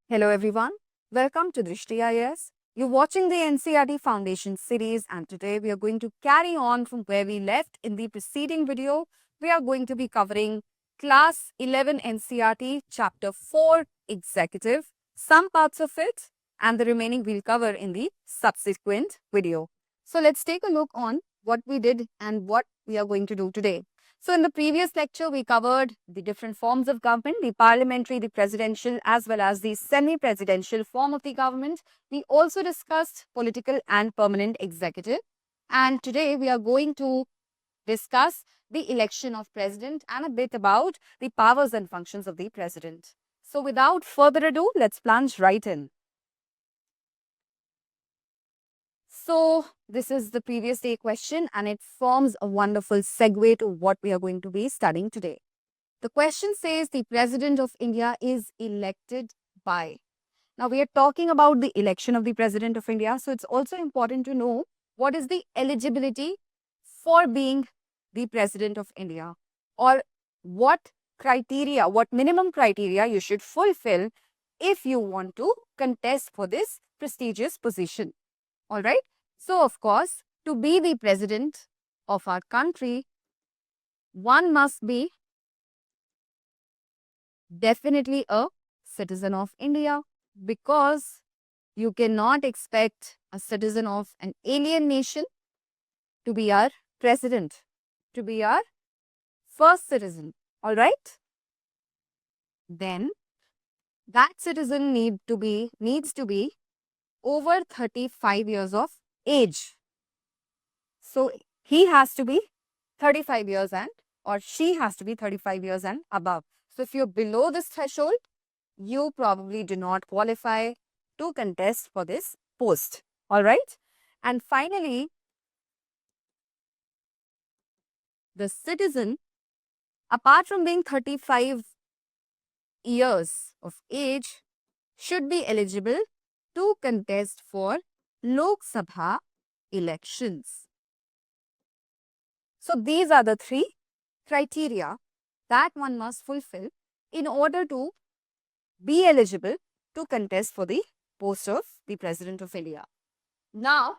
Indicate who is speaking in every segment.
Speaker 1: Hello everyone, welcome to Drishti IAS. You're watching the NCERT Foundation series and today we are going to carry on from where we left in the preceding video. We are going to be covering Class 11 NCERT Chapter 4 Executive, some parts of it and the remaining we'll cover in the subsequent video. So let's take a look on what we did and what we are going to do today. So in the previous lecture, we covered the different forms of government, the parliamentary, the presidential, as well as the semi-presidential form of the government. We also discussed political and permanent executive. And today we are going to discuss the election of president and a bit about the powers and functions of the president. So without further ado, let's plunge right in. So this is the previous day question and it forms a wonderful segue to what we are going to be studying today. The question says the President of India is elected by. Now we are talking about the election of the President of India. So it's also important to know what is the eligibility for being the President of India or what criteria, what minimum criteria you should fulfill if you want to contest for this prestigious position. All right. So, of course, to be the president of our country, one must be definitely a citizen of India because you cannot expect a citizen of an alien nation to be our president, to be our first citizen. All right. Then that citizen needs to be over 35 years of age. So he has to be 35 years and or she has to be 35 years and above. So if you're below this threshold, you probably do not qualify to contest for this post. All right. And finally, the citizen, apart from being 35 years of age, should be eligible to contest for Lok Sabha elections. So these are the three criteria that one must fulfill in order to be eligible to contest for the post of the President of India. Now,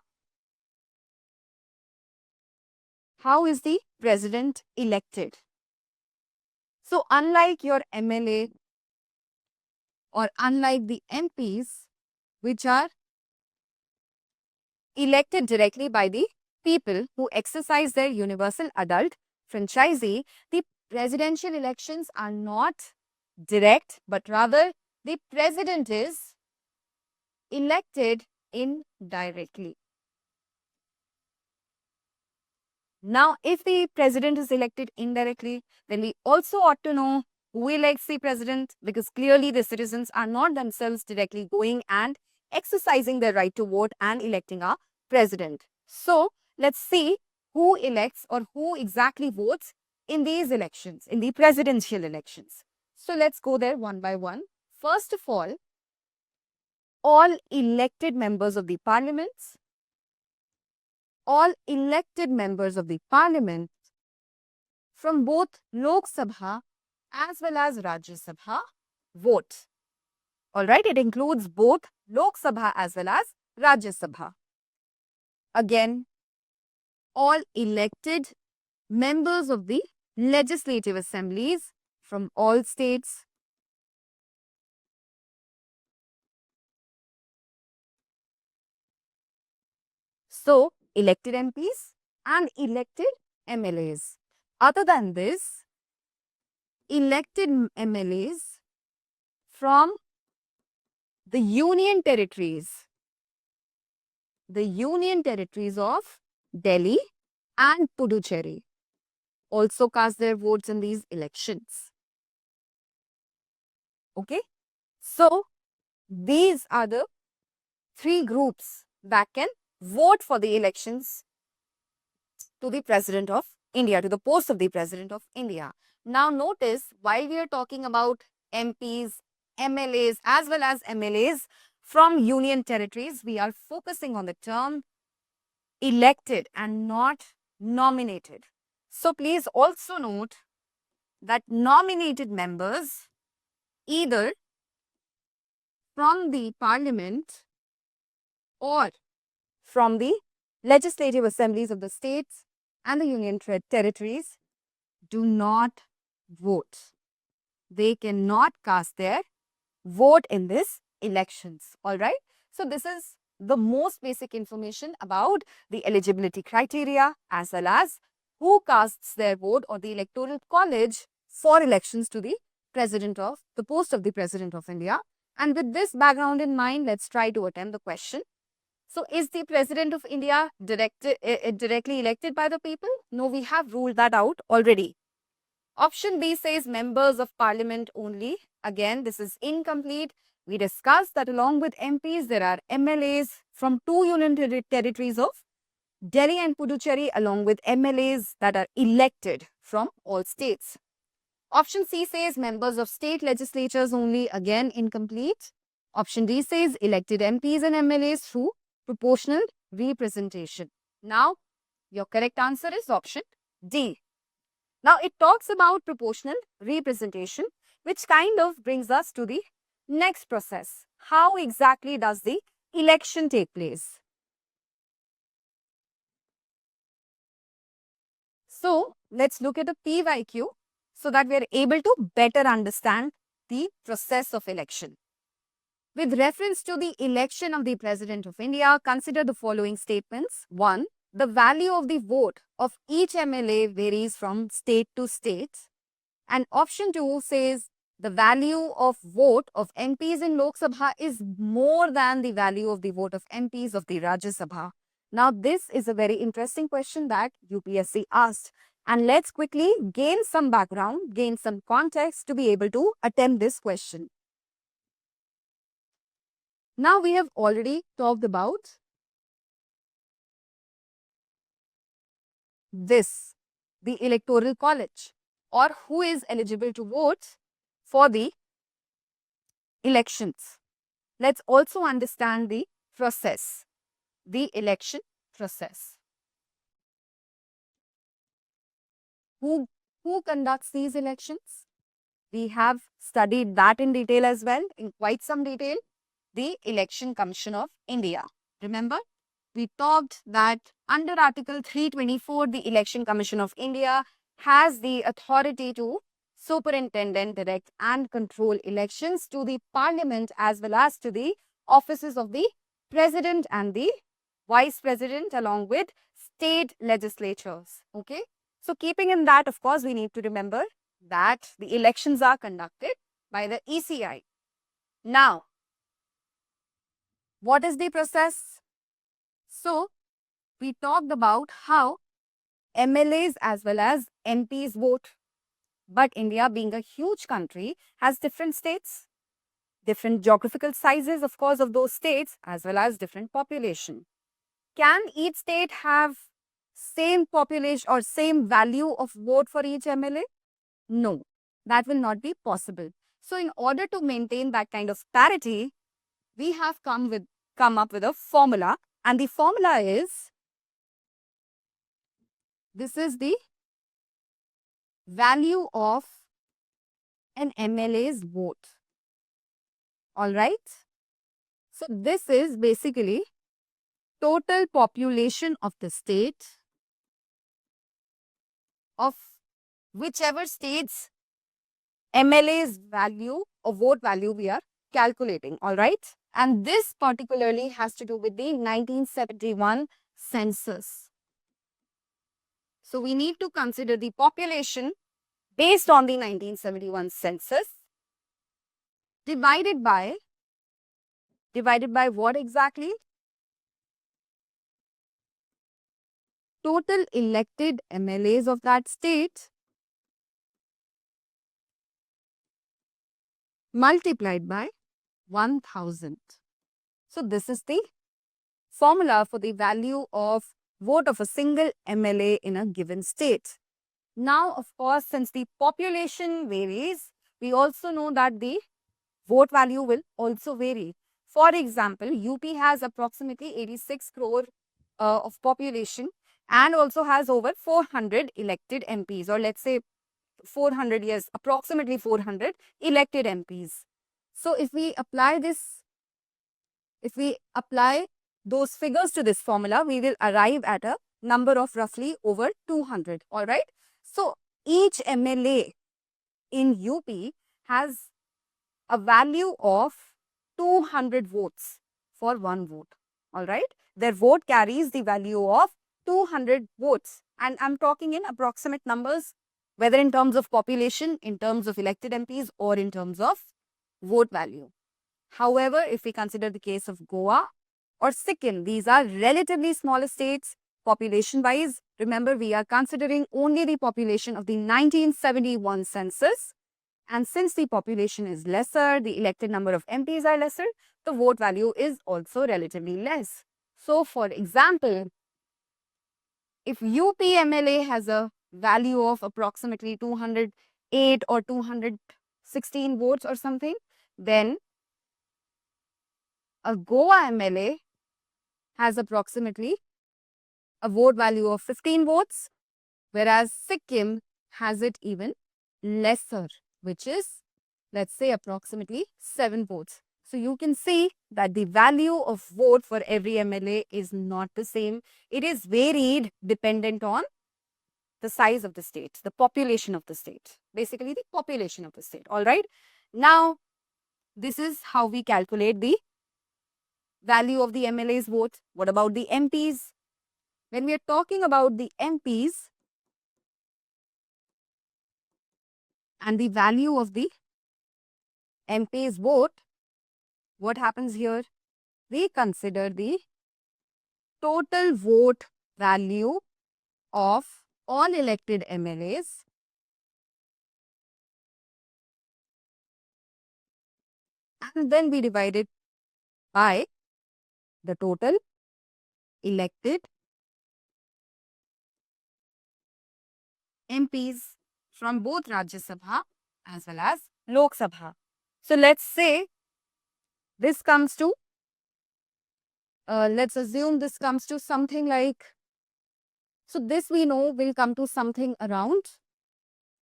Speaker 1: how is the President elected? So, unlike your MLA or unlike the MPs, which are elected directly by the people who exercise their universal adult franchisee, the presidential elections are not direct, but rather the president is elected indirectly. Now, if the president is elected indirectly, then we also ought to know who elects the president because clearly the citizens are not themselves directly going and exercising their right to vote and electing a president. So, let's see who elects or who exactly votes in these elections, in the presidential elections. So, let's go there one by one. First of all elected members of the parliaments, all elected members of the parliament from both Lok Sabha as well as Rajya Sabha vote. Alright, it includes both Lok Sabha as well as Rajya Sabha. Again, all elected members of the legislative assemblies from all states. So, elected MPs and elected MLAs. Other than this, elected MLAs from the union territories of Delhi and Puducherry also cast their votes in these elections. Okay, so these are the three groups that can vote for the elections to the President of India, to the post of the President of India. Now notice, while we are talking about MPs, MLAs as well as MLAs from union territories, we are focusing on the term elected and not nominated. So please also note that nominated members either from the parliament or from the legislative assemblies of the states and the union territories do not vote. They cannot cast their vote in this elections. All right. So this is the most basic information about the eligibility criteria as well as who casts their vote or the electoral college for elections to the post of the President of India. And with this background in mind, let's try to attempt the question. So is the President of India directly elected by the people? No, we have ruled that out already. Option B says members of parliament only. Again, this is incomplete. We discussed that along with MPs, there are MLAs from two union territories of Delhi and Puducherry, along with MLAs that are elected from all states. Option C says members of state legislatures only. Again, incomplete. Option D says elected MPs and MLAs through proportional representation. Now, your correct answer is option D. Now, it talks about proportional representation, which kind of brings us to the next process. How exactly does the election take place? So, let's look at the PYQ so that we are able to better understand the process of election. With reference to the election of the President of India, consider the following statements. 1. The value of the vote of each MLA varies from state to state. And option 2 says the value of vote of MPs in Lok Sabha is more than the value of the vote of MPs of the Rajya Sabha. Now, this is a very interesting question that UPSC asked. And let's quickly gain some background, gain some context to be able to attempt this question. Now, we have already talked about this, the electoral college, or who is eligible to vote for the elections. Let's also understand the process, the election process. Who conducts these elections? We have studied that in detail as well, in quite some detail, the Election Commission of India. Remember, we talked that under Article 324, the Election Commission of India has the authority to superintend, direct and control elections to the parliament as well as to the offices of the president and the vice president along with state legislatures. Okay. So keeping in that, of course, we need to remember that the elections are conducted by the ECI. Now, what is the process? So, we talked about how MLAs as well as MPs vote. But India, being a huge country, has different states, different geographical sizes, of course, of those states, as well as different population. Can each state have same population or same value of vote for each MLA? No, that will not be possible. So, in order to maintain that kind of parity, we have come up with a formula, and the formula is, this is the value of an MLA's vote. All right. So, this is basically total population of the state of whichever state's MLA's value or vote value we are calculating. All right. And this particularly has to do with the 1971 census. So, we need to consider the population based on the 1971 census divided by what exactly? Total elected MLAs of that state multiplied by 1000. So, this is the formula for the value of vote of a single MLA in a given state. Now, of course, since the population varies, we also know that the vote value will also vary. For example, UP has approximately 86 crore of population and also has over 400 elected MPs, or let's say 400, yes, approximately 400 elected MPs. So, if we apply this if we apply those figures to this formula, we will arrive at a number of roughly over 200. All right. So each MLA in UP has a value of 200 votes for one vote. All right. Their vote carries the value of 200 votes. And I'm talking in approximate numbers, whether in terms of population, in terms of elected MPs, or in terms of vote value. However, if we consider the case of Goa or Sikkim, these are relatively smaller states population wise. Remember, we are considering only the population of the 1971 census. And since the population is lesser, the elected number of MPs are lesser, the vote value is also relatively less. So, for example, if UP MLA has a value of approximately 208 or 216 votes or something, then a Goa MLA has approximately a vote value of 15 votes, whereas Sikkim has it even lesser, which is, let's say, approximately 7 votes. So you can see that the value of vote for every MLA is not the same. It is varied dependent on the size of the state, the population of the state, basically the population of the state. All right. Now, this is how we calculate the value of the MLA's vote. What about the MPs? When we are talking about the MPs and the value of the MP's vote, what happens here? We consider the total vote value of all elected MLAs and then we divide it by the total elected MPs from both Rajya Sabha as well as Lok Sabha. So let's say this comes to, let's assume this comes to something like, so this we know will come to something around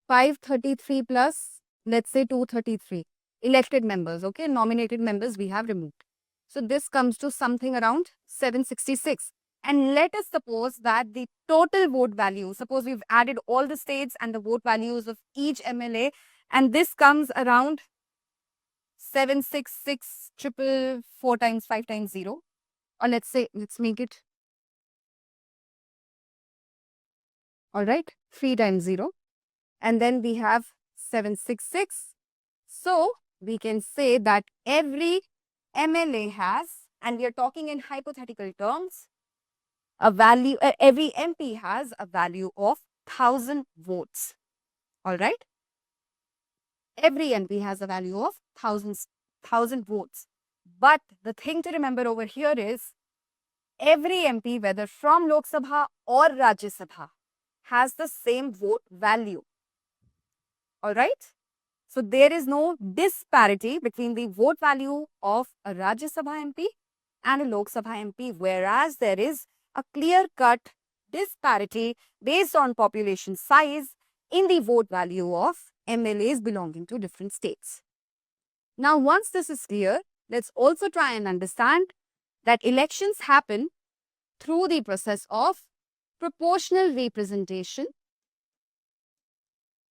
Speaker 1: 533 plus, let's say 233 elected members, okay, nominated members we have removed. So this comes to something around 766. And let us suppose that the total vote value, suppose we've added all the states and the vote values of each MLA, and this comes around 766 triple 4 times 5 times 0. Or let's say, let's make it, all right, 3 times 0. And then we have 766. So we can say that every MLA has, and we are talking in hypothetical terms, a value, every MP has a value of 1000 votes. All right. Every MP has a value of 1000 votes. But the thing to remember over here is every MP, whether from Lok Sabha or Rajya Sabha, has the same vote value. All right. So there is no disparity between the vote value of a Rajya Sabha MP and a Lok Sabha MP, whereas there is a clear-cut disparity based on population size in the vote value of MLAs belonging to different states. Now, once this is clear, let's also try and understand that elections happen through the process of proportional representation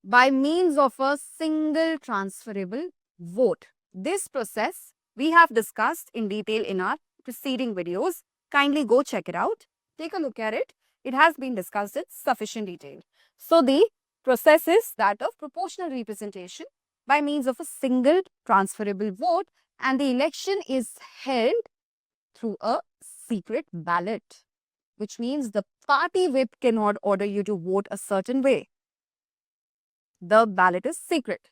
Speaker 1: by means of a single transferable vote. This process we have discussed in detail in our preceding videos. Kindly go check it out. Take a look at it. It has been discussed in sufficient detail. So, the process is that of proportional representation by means of a single transferable vote, and the election is held through a secret ballot, which means the party whip cannot order you to vote a certain way. The ballot is secret.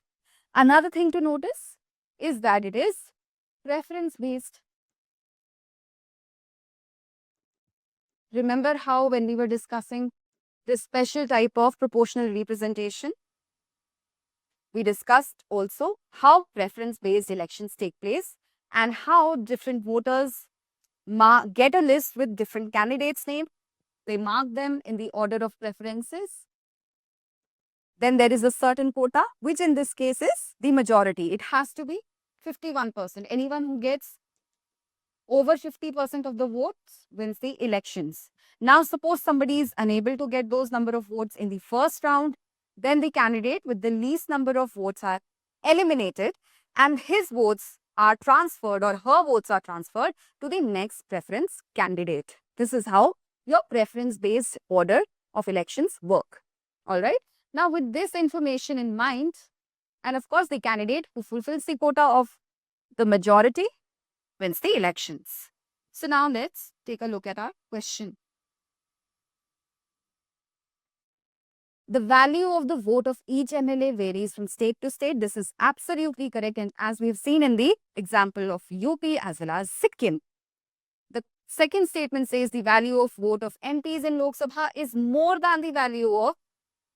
Speaker 1: Another thing to notice is that it is preference based. Remember how when we were discussing this special type of proportional representation, we discussed also how preference based elections take place and how different voters get a list with different candidates' names. They mark them in the order of preferences. Then there is a certain quota, which in this case is the majority. It has to be 51%. Anyone who gets over 50% of the votes wins the elections. Now, suppose somebody is unable to get those number of votes in the first round, then the candidate with the least number of votes are eliminated and his votes are transferred or her votes are transferred to the next preference candidate. This is how your preference-based order of elections work. All right. Now, with this information in mind, and of course, the candidate who fulfills the quota of the majority wins the elections. So now let's take a look at our question. The value of the vote of each MLA varies from state to state. This is absolutely correct. And as we've seen in the example of UP as well as Sikkim. The second statement says the value of vote of MPs in Lok Sabha is more than the value of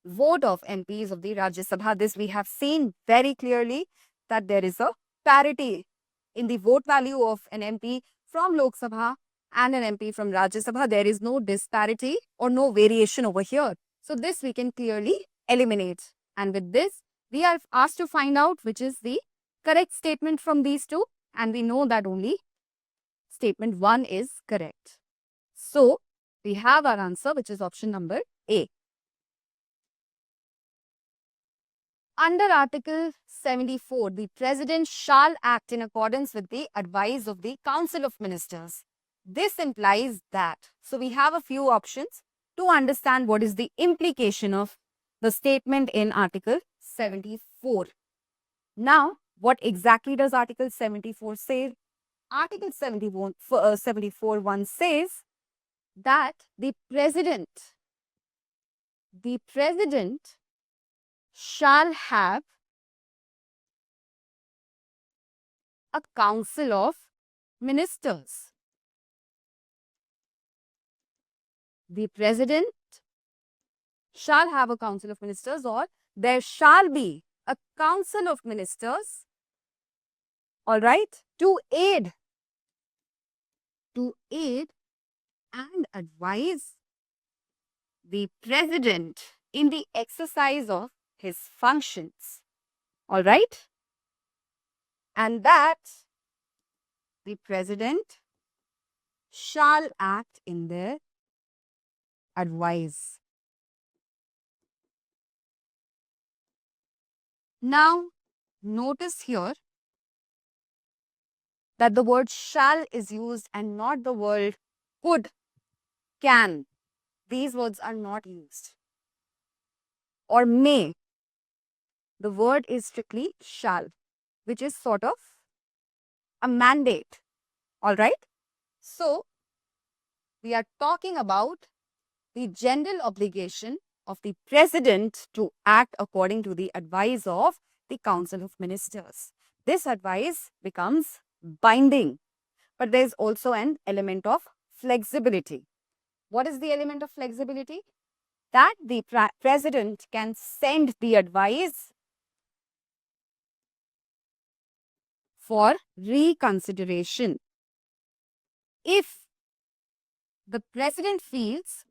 Speaker 1: vote of MPs of the Rajya Sabha. This we have seen very clearly that there is a parity in the vote value of an MP from Lok Sabha and an MP from Rajya Sabha. There is no disparity or no variation over here. So this we can clearly eliminate. And with this, we are asked to find out which is the correct statement from these two. And we know that only statement 1 is correct. So we have our answer, which is option number A. Under Article 74, the President shall act in accordance with the advice of the Council of Ministers. This implies that. So we have a few options to understand what is the implication of the statement in Article 74. Now, what exactly does Article 74 say? Article 74(1) says that the President shall have a council of ministers. The President shall have a council of ministers, or there shall be a council of ministers, all right, to aid and advise the President in the exercise of his functions, all right, and that the President shall act in their advice. Now, notice here that the word shall is used and not the word could, can. These words are not used. Or may. The word is strictly shall, which is sort of a mandate. All right. So, we are talking about the general obligation of the President to act according to the advice of the Council of Ministers. This advice becomes binding, but there is also an element of flexibility. What is the element of flexibility? That the President can send the advice for reconsideration. If the President feels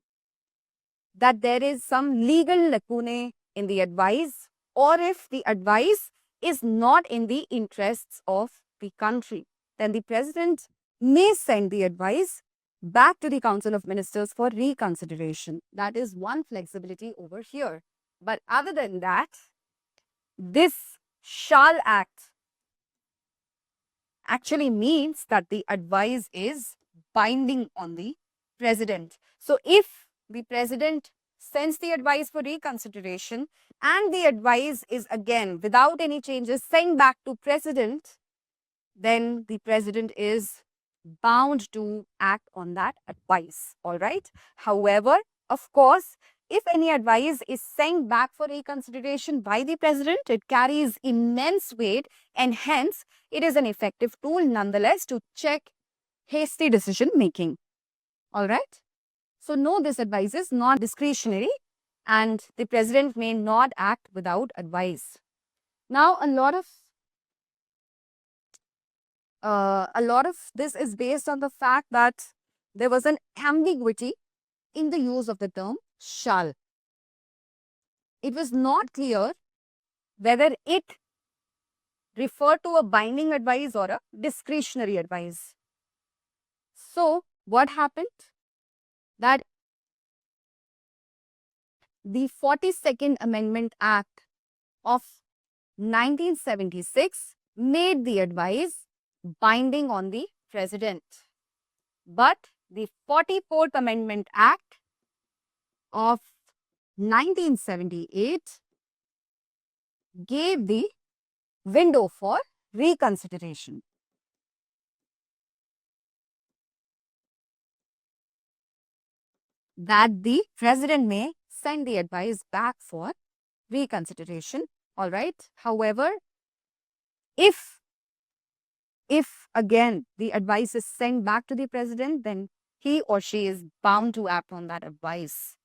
Speaker 1: that there is some legal lacunae in the advice, or if the advice is not in the interests of the country, then the President may send the advice back to the Council of Ministers for reconsideration. That is one flexibility over here. But other than that, this shall act actually means that the advice is binding on the President. So if the President sends the advice for reconsideration and the advice is again without any changes sent back to President, then the President is bound to act on that advice. All right. However, of course, if any advice is sent back for reconsideration by the President, it carries immense weight and hence it is an effective tool nonetheless to check hasty decision making. All right. So, no, this advice is not discretionary and the President may not act without advice. Now, a lot of this is based on the fact that there was an ambiguity in the use of the term shall. It was not clear whether it referred to a binding advice or a discretionary advice. So what happened? That the 42nd Amendment Act of 1976 made the advice binding on the president. But the 44th Amendment Act of 1978 gave the window for reconsideration. That the president may send the advice back for reconsideration. All right. However, if again the advice is sent back to the president, then he or she is bound to act on that advice.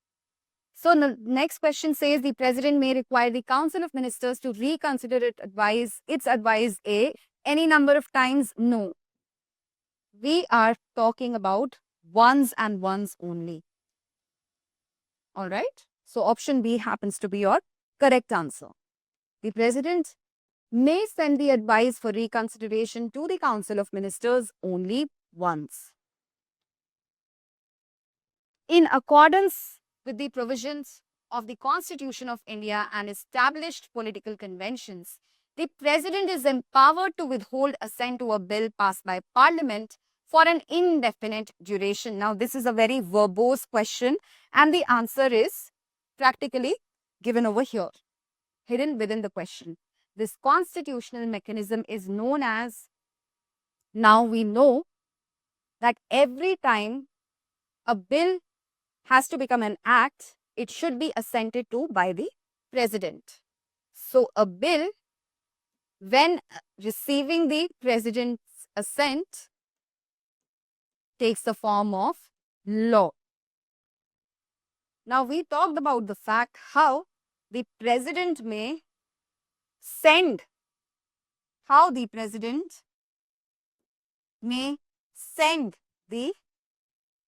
Speaker 1: So the next question says the president may require the Council of Ministers to reconsider its advice A any number of times. No. We are talking about once and once only. All right. So option B happens to be your correct answer. The president may send the advice for reconsideration to the Council of Ministers only once. In accordance with the provisions of the Constitution of India and established political conventions, the President is empowered to withhold assent to a bill passed by Parliament for an indefinite duration. Now, this is a very verbose question, and the answer is practically given over here, hidden within the question. This constitutional mechanism is known as, now we know that every time a bill has to become an act, it should be assented to by the president. So a bill, when receiving the president's assent, takes the form of law. Now we talked about the fact how the president may send, the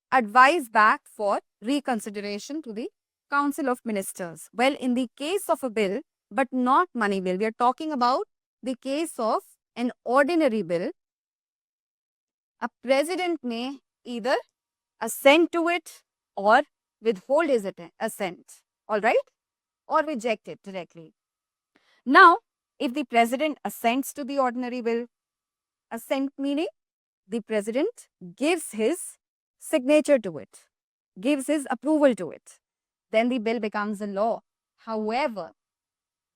Speaker 1: advice back for reconsideration to the Council of Ministers. Well, in the case of a bill, but not money bill, we are talking about the case of an ordinary bill, a president may either assent to it or withhold his assent, all right, or reject it directly. Now, if the president assents to the ordinary bill, assent meaning the president gives his signature to it, gives his approval to it, then the bill becomes a law. However,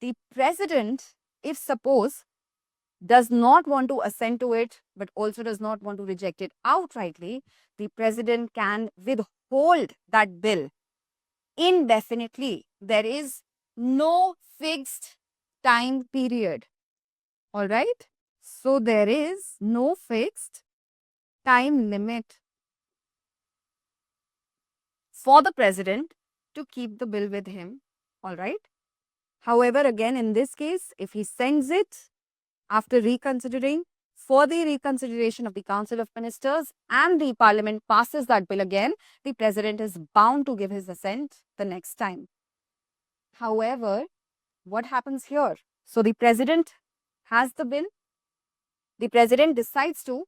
Speaker 1: the president, if suppose, does not want to assent to it, but also does not want to reject it outrightly, the president can withhold that bill indefinitely. There is no fixed time period. All right. So there is no fixed time limit for the president to keep the bill with him. All right. However, again, in this case, if he sends it after reconsidering for the reconsideration of the Council of Ministers and the Parliament passes that bill again, the president is bound to give his assent the next time. However, what happens here? So the president has the bill, the president decides to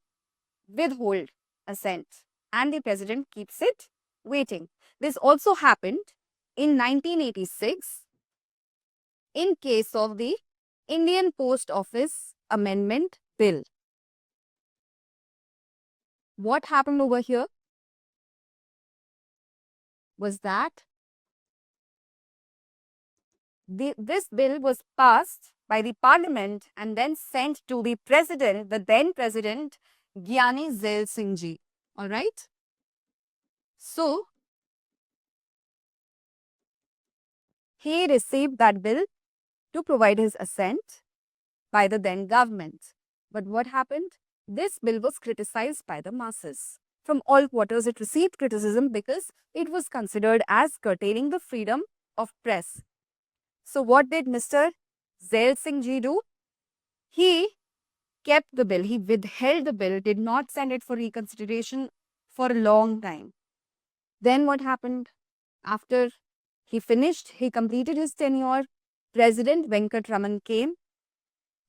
Speaker 1: withhold assent, and the president keeps it waiting. This also happened in 1986 in case of the Indian Post Office Amendment Bill. What happened over here was that this bill was passed by the Parliament and then sent to the president, the then president, Gyani Zail Singh Ji. All right. So he received that bill to provide his assent by the then government. But what happened? This bill was criticized by the masses. From all quarters, it received criticism because it was considered as curtailing the freedom of press. So what did Mr. Zail Singh Ji do? He kept the bill. He withheld the bill, did not send it for reconsideration for a long time. Then what happened? After he completed his tenure, President Venkat Raman came.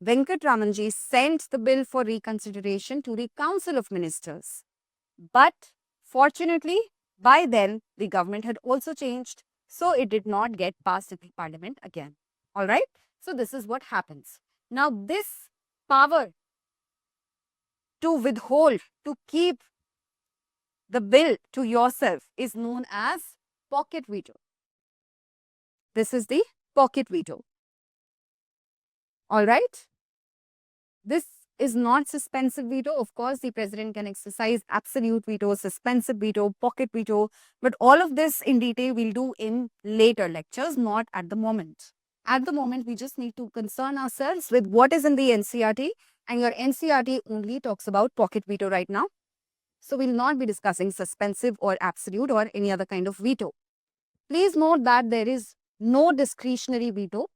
Speaker 1: Venkat Raman Ji sent the bill for reconsideration to the Council of Ministers. But fortunately, by then, the government had also changed. So it did not get passed in the parliament again. All right. So this is what happens. Now, this power to withhold, to keep the bill to yourself is known as pocket veto. This is the pocket veto. All right. This is not suspensive veto. Of course, the president can exercise absolute veto, suspensive veto, pocket veto, but all of this in detail we'll do in later lectures, not at the moment. At the moment, we just need to concern ourselves with what is in the NCERT, and your NCERT only talks about pocket veto right now. So we'll not be discussing suspensive or absolute or any other kind of veto. Please note that there is no discretionary veto.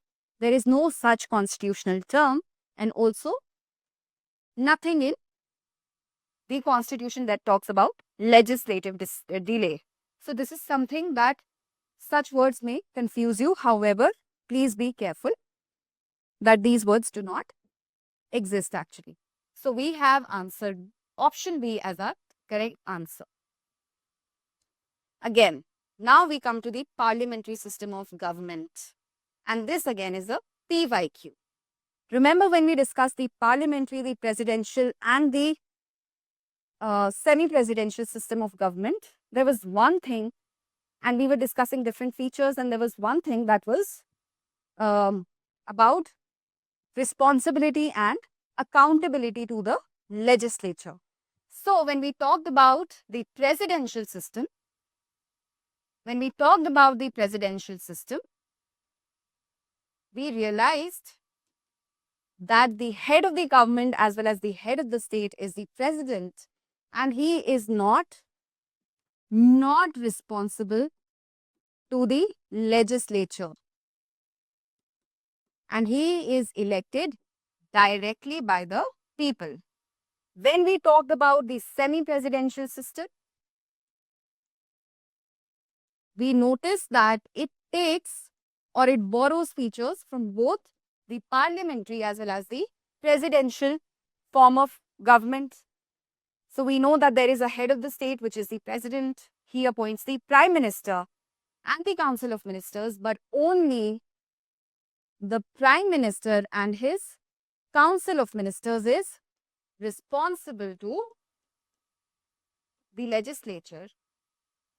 Speaker 1: There is no such constitutional term, and also nothing in the constitution that talks about legislative delay. So this is something that such words may confuse you. However, please be careful that these words do not exist actually. So we have answered option B as our correct answer. Again, now we come to the parliamentary system of government. And this again is a PYQ. Remember when we discussed the parliamentary, the presidential and the semi-presidential system of government, there was one thing, and we were discussing different features, and there was one thing that was about responsibility and accountability to the legislature. So when we talked about the presidential system, we realized that the head of the government as well as the head of the state is the president, and he is not responsible to the legislature, and he is elected directly by the people. When we talked about the semi-presidential system, we noticed that it takes or it borrows features from both the parliamentary as well as the presidential form of government. So we know that there is a head of the state, which is the president. He appoints the prime minister and the council of ministers, but only the prime minister and his council of ministers is responsible to the legislature,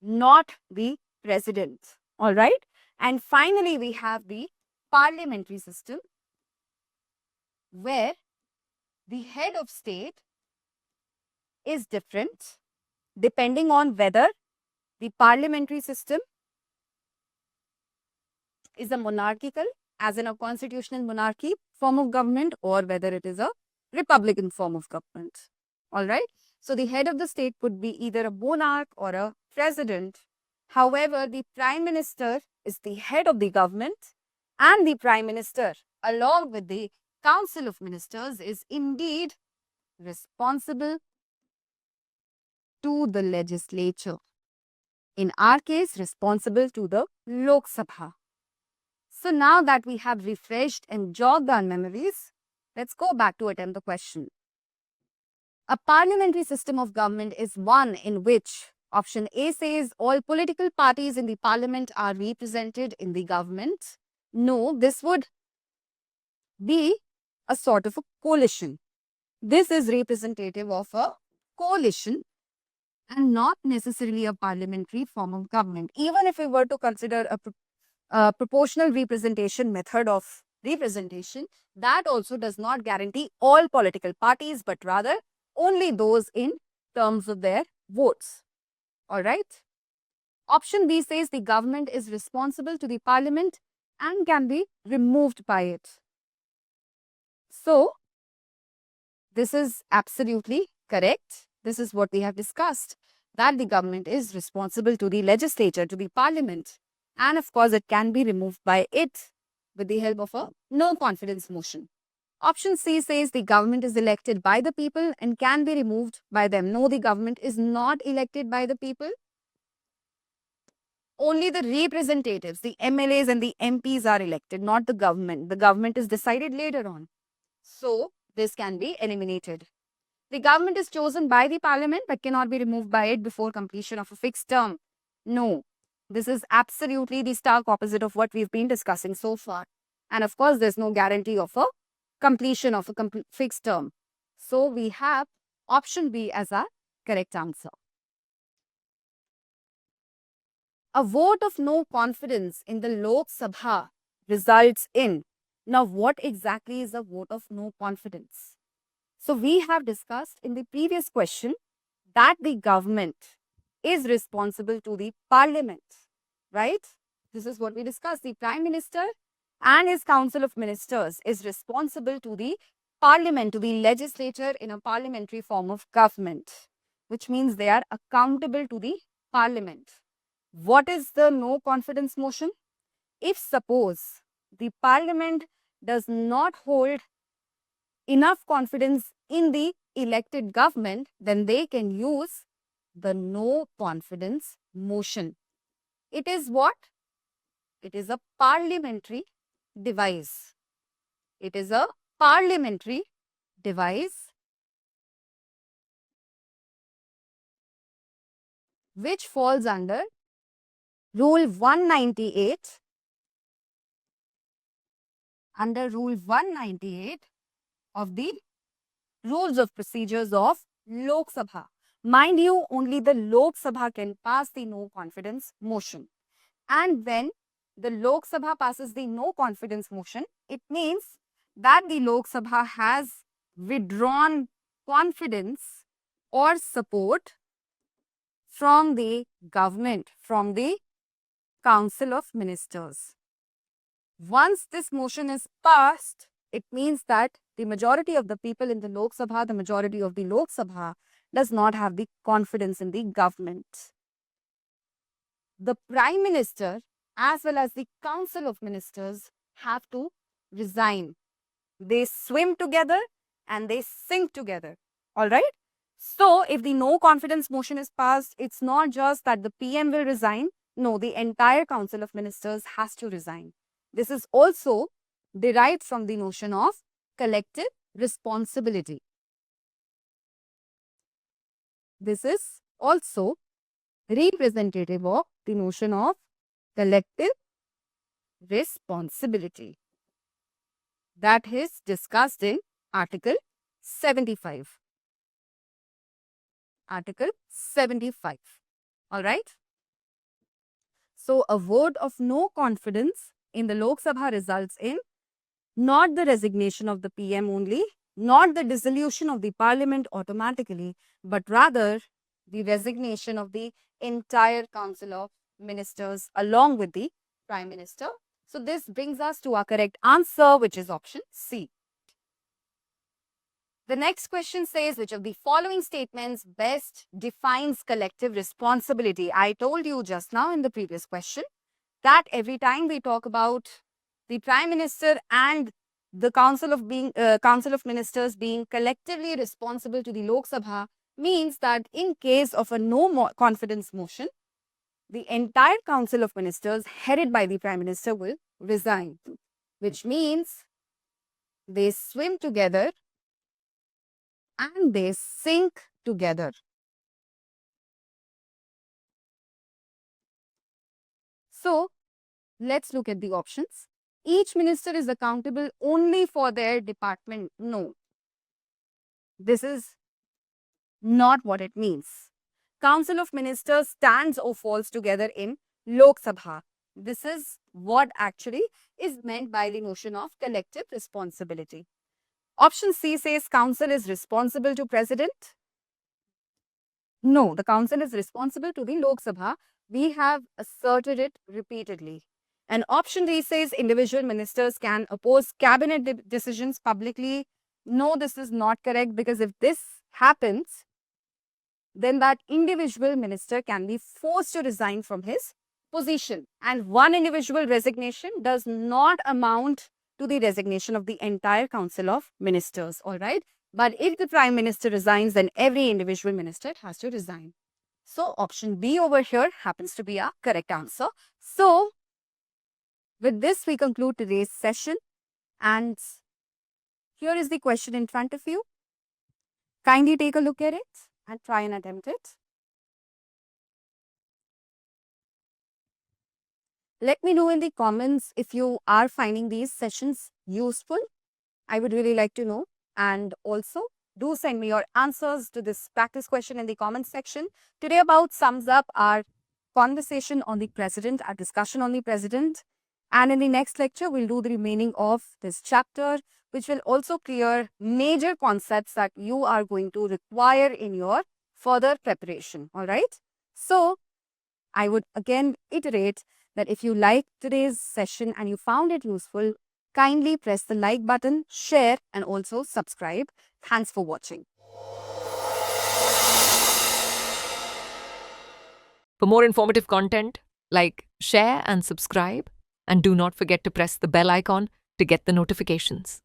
Speaker 1: not the president. All right. And finally, we have the parliamentary system, where the head of state is different depending on whether the parliamentary system is a monarchical, as in a constitutional monarchy form of government, or whether it is a republican form of government. All right. So the head of the state could be either a monarch or a president. However, the prime minister is the head of the government, and the prime minister, along with the council of ministers, is indeed responsible to the legislature. In our case, responsible to the Lok Sabha. So now that we have refreshed and jogged our memories, let's go back to attempt the question. A parliamentary system of government is one in which option A says all political parties in the parliament are represented in the government. No, this would be a sort of a coalition. This is representative of a coalition and not necessarily a parliamentary form of government. Even if we were to consider a proportional representation method of representation, that also does not guarantee all political parties, but rather only those in terms of their votes. All right. Option B says the government is responsible to the parliament and can be removed by it. So, this is absolutely correct. This is what we have discussed, that the government is responsible to the legislature, to the parliament. And of course, it can be removed by it with the help of a no confidence motion. Option C says the government is elected by the people and can be removed by them. No, the government is not elected by the people. Only the representatives, the MLAs and the MPs are elected, not the government. The government is decided later on. So, this can be eliminated. The government is chosen by the parliament but cannot be removed by it before completion of a fixed term. No, this is absolutely the stark opposite of what we've been discussing so far. And of course, there's no guarantee of a completion of a fixed term. So we have option B as our correct answer. A vote of no confidence in the Lok Sabha results in. Now, what exactly is a vote of no confidence? So, we have discussed in the previous question that the government is responsible to the parliament, right? This is what we discussed. The Prime Minister and his Council of Ministers is responsible to the parliament, to the legislature in a parliamentary form of government, which means they are accountable to the parliament. What is the no confidence motion? If suppose the parliament does not hold enough confidence in the elected government, then they can use the no confidence motion. It is what? It is a parliamentary device. It is a parliamentary device which falls under Rule 198. Under Rule 198 of the Rules of Procedures of Lok Sabha. Mind you, only the Lok Sabha can pass the no confidence motion. And when the Lok Sabha passes the no confidence motion, it means that the Lok Sabha has withdrawn confidence or support from the government, from the Council of Ministers. Once this motion is passed, it means that the majority of the people in the Lok Sabha, the majority of the Lok Sabha does not have the confidence in the government. The Prime Minister as well as the Council of Ministers have to resign. They swim together and they sink together. All right. So, if the no confidence motion is passed, it's not just that the PM will resign. No, the entire Council of Ministers has to resign. This is also derived from the notion of collective responsibility. This is also representative of the notion of collective responsibility that is discussed in Article 75. Article 75. All right. So, a vote of no confidence in the Lok Sabha results in not the resignation of the PM only, not the dissolution of the parliament automatically, but rather the resignation of the entire Council of Ministers along with the Prime Minister. So, this brings us to our correct answer, which is option C. The next question says, which of the following statements best defines collective responsibility? I told you just now in the previous question that every time we talk about the Prime Minister and the Council of Ministers being collectively responsible to the Lok Sabha means that in case of a no confidence motion, the entire Council of Ministers headed by the Prime Minister will resign, which means they swim together and they sink together. So, let's look at the options. Each minister is accountable only for their department. No, this is not what it means. Council of Ministers stands or falls together in Lok Sabha. This is what actually is meant by the notion of collective responsibility. Option C says council is responsible to president. No, the council is responsible to the Lok Sabha. We have asserted it repeatedly. And option D says individual ministers can oppose cabinet decisions publicly. No, this is not correct, because if this happens, then that individual minister can be forced to resign from his position. And one individual resignation does not amount to the resignation of the entire Council of Ministers, all right? But if the Prime Minister resigns, then every individual minister has to resign. So, option B over here happens to be our correct answer. So, with this, we conclude today's session. And here is the question in front of you. Kindly take a look at it and try and attempt it. Let me know in the comments if you are finding these sessions useful. I would really like to know. And also, do send me your answers to this practice question in the comment section. Today about sums up our conversation on the president, our discussion on the president. And in the next lecture, we'll do the remaining of this chapter, which will also clear major concepts that you are going to require in your further preparation. All right. So, I would again iterate that if you liked today's session and you found it useful, kindly press the like button, share, and also subscribe. Thanks for watching.
Speaker 2: For more informative content, like, share and subscribe, and do not forget to press the bell icon to get the notifications.